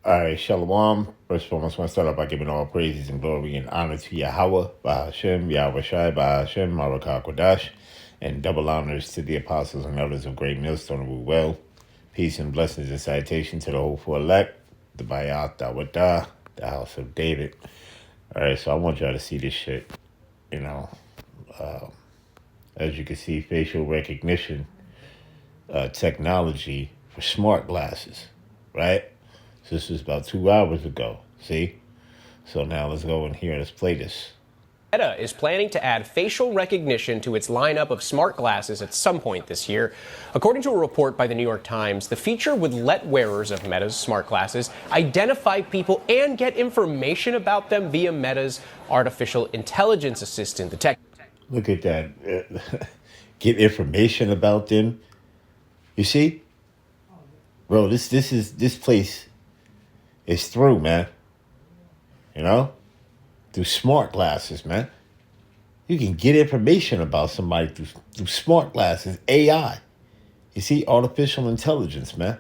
All right, Shalom. First of all, I want to start off by giving all praises and glory and honor to Yahweh, Bahashem, Yahweh Shai, Bahashem, Marakah Kodash, and double honors to the apostles and elders of Great Millstone who well. Peace and blessings and citation to the hopeful elect, the Bayat Dawadah, the house of David. All right, so I want y'all to see this shit. You know, as you can see, facial recognition technology for smart glasses, right? So this was about 2 hours ago. See? So now let's go in here. Let's play this. Meta is planning to add facial recognition to its lineup of smart glasses at some point this year. According to a report by the New York Times, the feature would let wearers of Meta's smart glasses identify people and get information about them via Meta's artificial intelligence assistant. The tech. Look at that. Get information about them. You see? Bro, this place is through, man. You know? Through smart glasses, man. You can get information about somebody through smart glasses, AI. You see, artificial intelligence, man.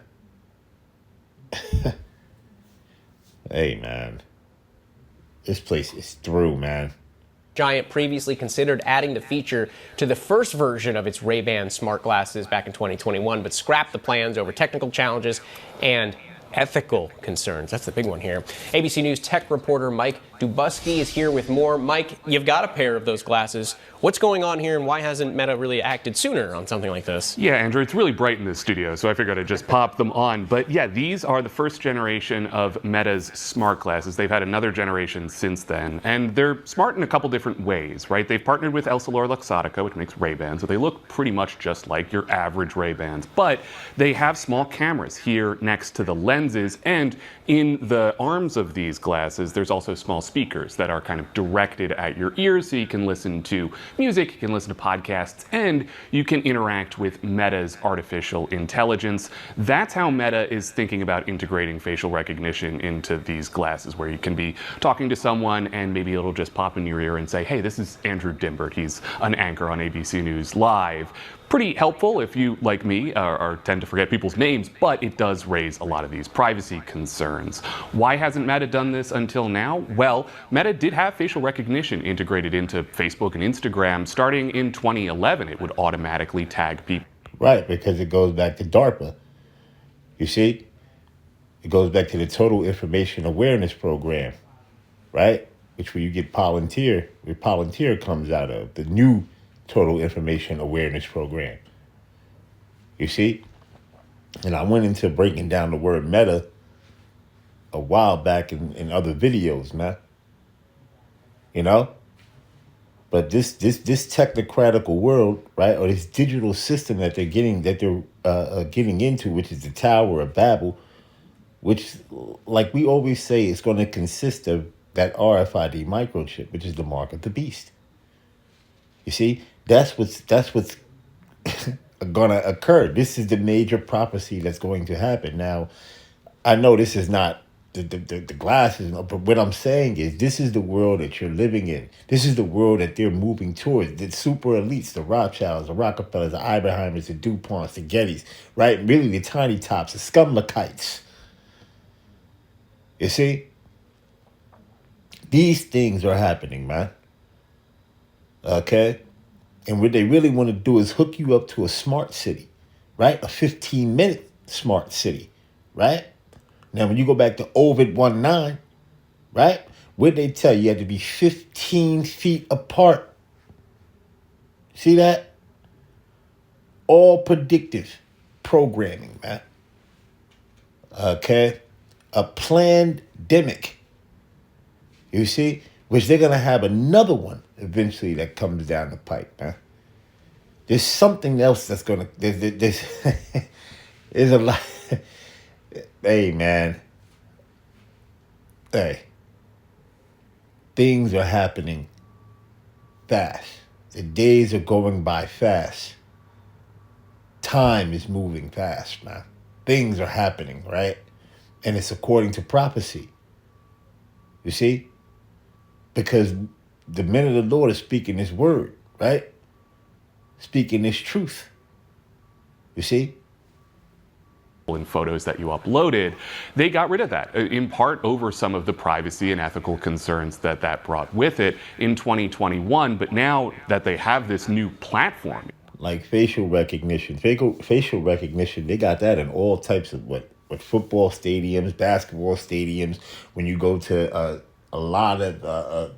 Hey, man. This place is through, man. Giant previously considered adding the feature to the first version of its Ray-Ban smart glasses back in 2021, but scrapped the plans over technical challenges and ethical concerns. That's the big one here. ABC News tech reporter Mike Dubusky is here with more. Mike, you've got a pair of those glasses. What's going on here, and why hasn't Meta really acted sooner on something like this? Yeah, Andrew, it's really bright in this studio, so I figured I'd just pop them on. But yeah, these are the first generation of Meta's smart glasses. They've had another generation since then, and they're smart in a couple different ways, right? They've partnered with Essilor-Luxottica, which makes Ray-Bans, so they look pretty much just like your average Ray-Bans. But they have small cameras here next to the lenses, and in the arms of these glasses, there's also small speakers that are kind of directed at your ears, so you can listen to music, you can listen to podcasts, and you can interact with Meta's artificial intelligence. That's how Meta is thinking about integrating facial recognition into these glasses, where you can be talking to someone and maybe it'll just pop in your ear and say, hey, this is Andrew Dimbert. He's an anchor on ABC News Live. Pretty helpful if you, like me, tend to forget people's names, but it does raise a lot of these privacy concerns. Why hasn't Meta done this until now? Well, Meta did have facial recognition integrated into Facebook and Instagram. Starting in 2011, it would automatically tag people. Right, because it goes back to DARPA. You see? It goes back to the Total Information Awareness Program, right? Which where you get Palantir, where Palantir comes out of, the new Total Information Awareness Program. You see? And I went into breaking down the word meta a while back in other videos, man. You know? But this technocratical world, right, or this digital system that they're getting into, which is the Tower of Babel, which, like we always say, is going to consist of that RFID microchip, which is the mark of the beast. You see, that's what's gonna occur. This is the major prophecy that's going to happen. Now, I know this is not the glasses, but what I'm saying is this is the world that you're living in. This is the world that they're moving towards. The super elites, the Rothschilds, the Rockefellers, the Oppenheimers, the DuPonts, the Gettys, right? Really the tiny tops, the scumlakites. You see? These things are happening, man. Okay? And what they really want to do is hook you up to a smart city, right? A 15-minute smart city, right? Now, when you go back to Ovid 19, right? What they tell you, you had to be 15 feet apart. See that? All predictive programming, man. Okay? A pandemic. You see? Which they're going to have another one eventually that comes down the pipe, man. There's something else that's going to... There's a lot... Hey, man. Hey. Things are happening fast. The days are going by fast. Time is moving fast, man. Things are happening, right? And it's according to prophecy. You see? Because the men of the Lord are speaking this word, right? Speaking this truth. You see? in photos that you uploaded, they got rid of that, in part over some of the privacy and ethical concerns that that brought with it in 2021. But now that they have this new platform, like facial recognition, facial recognition, they got that in all types of what football stadiums, basketball stadiums. When you go to a lot of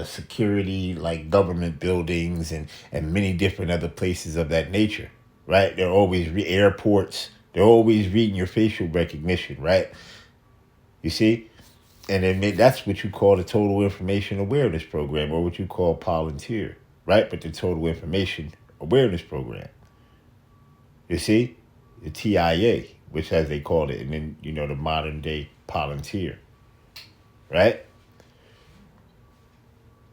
security, like government buildings and many different other places of that nature, right? They're always airports. They're always reading your facial recognition, right? You see? And then that's what you call the Total Information Awareness Program, or what you call Palantir, right? But the Total Information Awareness Program. You see? The TIA, which as they called it, and then, the modern day Palantir, right?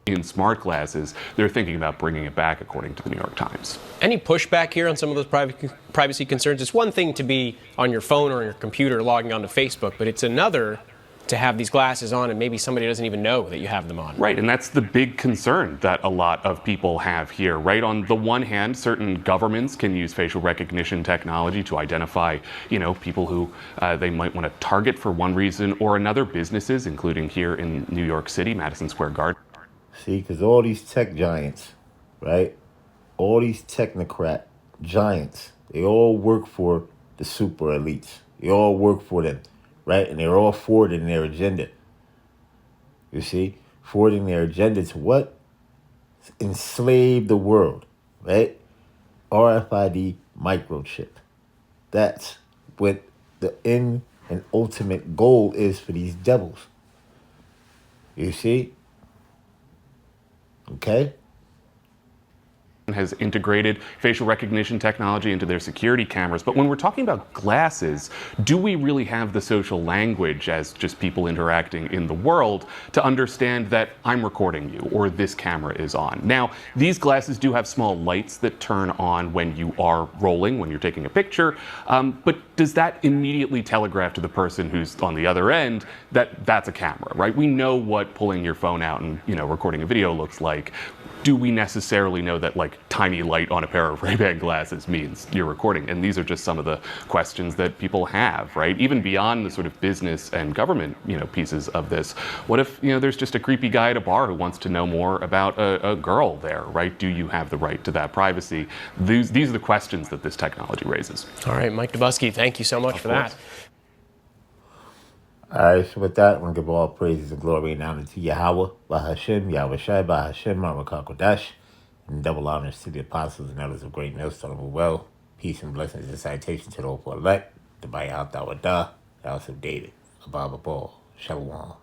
in smart glasses, they're thinking about bringing it back, according to the New York Times. Any pushback here on some of those privacy concerns? It's one thing to be on your phone or on your computer logging onto Facebook, but it's another to have these glasses on and maybe somebody doesn't even know that you have them on. Right, and that's the big concern that a lot of people have here, right? On the one hand, certain governments can use facial recognition technology to identify, people who they might want to target for one reason or another, businesses, including here in New York City, Madison Square Garden. See, because all these tech giants, right? All these technocrat giants, they all work for the super elites. They all work for them, right? And they're all forwarding their agenda. You see? Forwarding their agenda to what? Enslave the world, right? RFID microchip. That's what the end and ultimate goal is for these devils. You see? Okay? Has integrated facial recognition technology into their security cameras. But when we're talking about glasses, do we really have the social language as just people interacting in the world to understand that I'm recording you or this camera is on? Now, these glasses do have small lights that turn on when you are rolling, when you're taking a picture. But does that immediately telegraph to the person who's on the other end that that's a camera, right? We know what pulling your phone out and, recording a video looks like. Do we necessarily know that tiny light on a pair of Ray-Ban glasses means you're recording? And these are just some of the questions that people have, right? Even beyond the sort of business and government, pieces of this. What if, there's just a creepy guy at a bar who wants to know more about a girl there, right? Do you have the right to that privacy? These are the questions that this technology raises. All right, Mike Dubusky, thank you so much for that. All right, so with that, I want to give all praises and glory and honor to Yahweh, Bahashem, Yahweh Shai, Bahashem, Marakakodash, and double honors to the apostles and others of great millstone of well. Peace and blessings and citation to the hopeful elect, the Bayat Dawadah, the house of David, Abba Ball, Shalom.